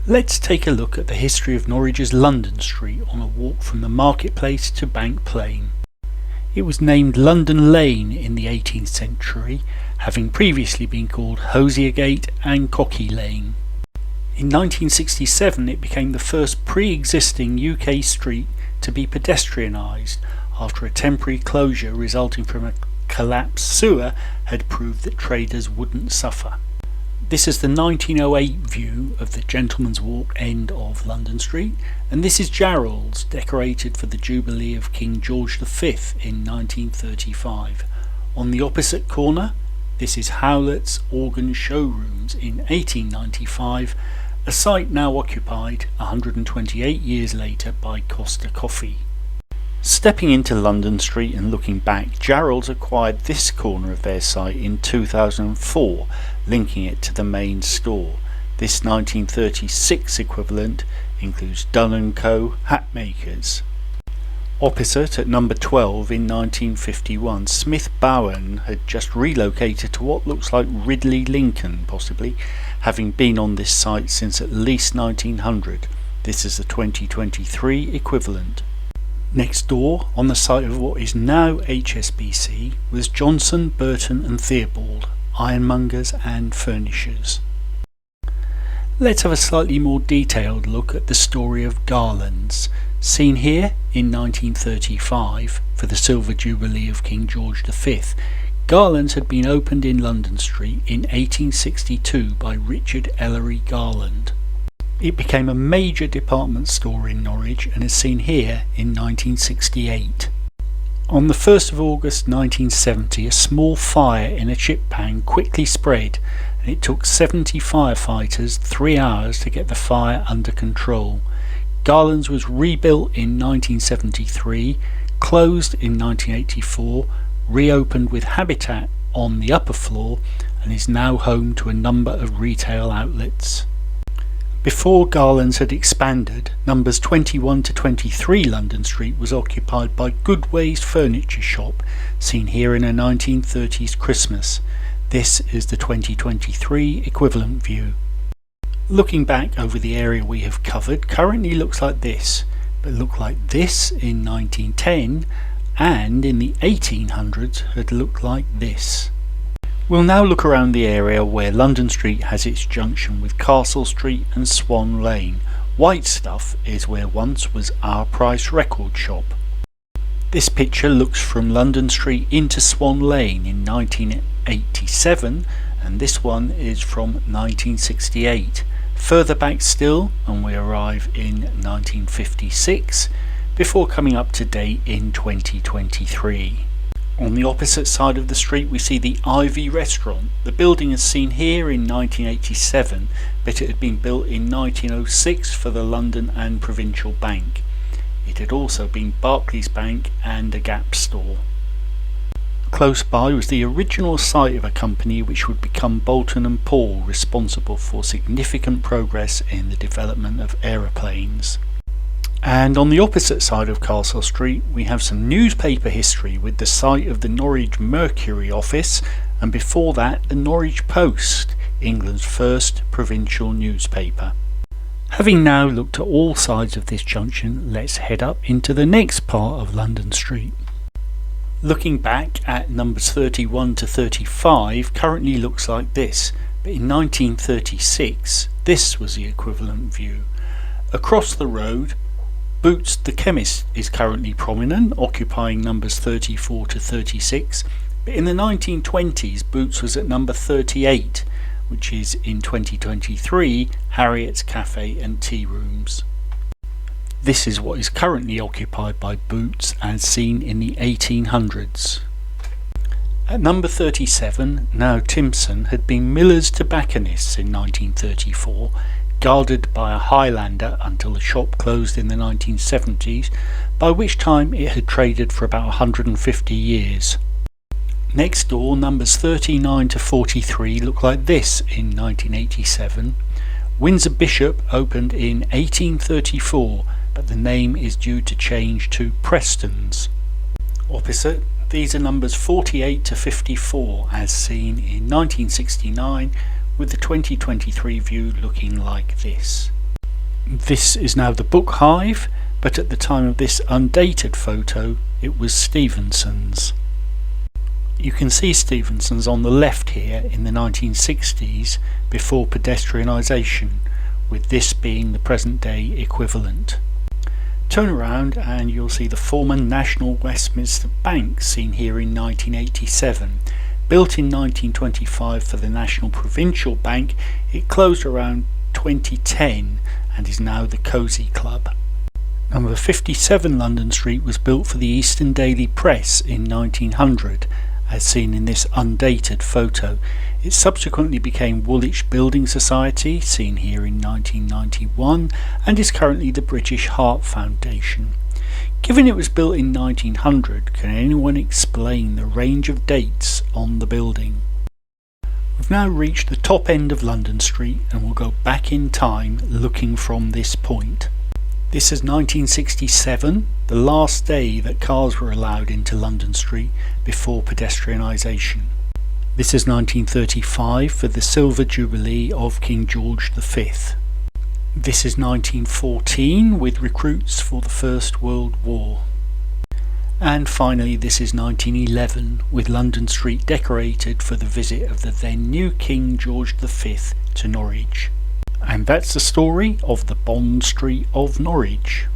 Let's take a look at the history of Norwich's London Street on a walk from the Marketplace to Bank Plain. It was named London Lane in the 18th century, having previously been called Hosier Gate and Cocky Lane. In 1967 it became the first pre-existing UK street to be pedestrianised after a temporary closure resulting from a collapsed sewer had proved that traders wouldn't suffer. This is the 1908 view of the Gentleman's Walk end of London Street, and this is Jarrell's, decorated for the Jubilee of King George V in 1935. On the opposite corner, this is Howlett's Organ Showrooms in 1895, a site now occupied 128 years later by Costa Coffee. Stepping into London Street and looking back, Jarrell's acquired this corner of their site in 2004, linking it to the main store. This 1936 equivalent includes Dunn & Co. hat makers. Opposite, at number 12 in 1951, Smith Bowen had just relocated to what looks like Ridley Lincoln, possibly, having been on this site since at least 1900. This is the 2023 equivalent. Next door, on the site of what is now HSBC, was Johnson, Burton and Theobald, ironmongers and furnishers. Let's have a slightly more detailed look at the story of Garland's, seen here in 1935 for the Silver Jubilee of King George V. Garland's had been opened in London Street in 1862 by Richard Ellery Garland. It became a major department store in Norwich and is seen here in 1968. On the 1st of August 1970, a small fire in a chip pan quickly spread, and it took 70 firefighters 3 hours to get the fire under control. Garland's was rebuilt in 1973, closed in 1984, reopened with Habitat on the upper floor, and is now home to a number of retail outlets. Before Garland's had expanded, numbers 21 to 23 London Street was occupied by Goodway's Furniture Shop, seen here in a 1930s Christmas. This is the 2023 equivalent view. Looking back over the area we have covered, currently looks like this, but looked like this in 1910, and in the 1800s had looked like this. We'll now look around the area where London Street has its junction with Castle Street and Swan Lane. White Stuff is where once was Our Price Record Shop. This picture looks from London Street into Swan Lane in 1987, and this one is from 1968. Further back still, and we arrive in 1956, before coming up to date in 2023. On the opposite side of the street we see the Ivy Restaurant. The building is seen here in 1987, but it had been built in 1906 for the London and Provincial Bank. It had also been Barclays Bank and a Gap store. Close by was the original site of a company which would become Bolton & Paul, responsible for significant progress in the development of aeroplanes. And on the opposite side of Castle Street we have some newspaper history with the site of the Norwich Mercury office, and before that the Norwich Post, England's first provincial newspaper. Having now looked at all sides of this junction, let's head up into the next part of London Street. Looking back at numbers 31 to 35 currently looks like this, but in 1936 this was the equivalent view. Across the road, Boots the Chemist is currently prominent, occupying numbers 34 to 36, but in the 1920s Boots was at number 38, which is in 2023 Harriet's Cafe and Tea Rooms. This is what is currently occupied by Boots as seen in the 1800s. At number 37, now Timpson, had been Miller's Tobacconists in 1934, guarded by a Highlander until the shop closed in the 1970s, by which time it had traded for about 150 years. Next door, numbers 39 to 43 look like this in 1987. Windsor Bishop opened in 1834, but the name is due to change to Preston's. Opposite, these are numbers 48 to 54 as seen in 1969, with the 2023 view looking like this. This is now the Book Hive, but at the time of this undated photo it was Stevenson's. You can see Stevenson's on the left here in the 1960s before pedestrianisation, with this being the present day equivalent. Turn around and you'll see the former National Westminster Bank, seen here in 1987. Built in 1925 for the National Provincial Bank, it closed around 2010 and is now the Cosy Club. Number 57 London Street was built for the Eastern Daily Press in 1900, as seen in this undated photo. It subsequently became Woolwich Building Society, seen here in 1991, and is currently the British Heart Foundation. Given it was built in 1900, can anyone explain the range of dates on the building? We've now reached the top end of London Street and we'll go back in time looking from this point. This is 1967, the last day that cars were allowed into London Street before pedestrianisation. This is 1935 for the Silver Jubilee of King George V. This is 1914 with recruits for the First World War. And finally this is 1911 with London Street decorated for the visit of the then new King George V to Norwich. And that's the story of the Bond Street of Norwich.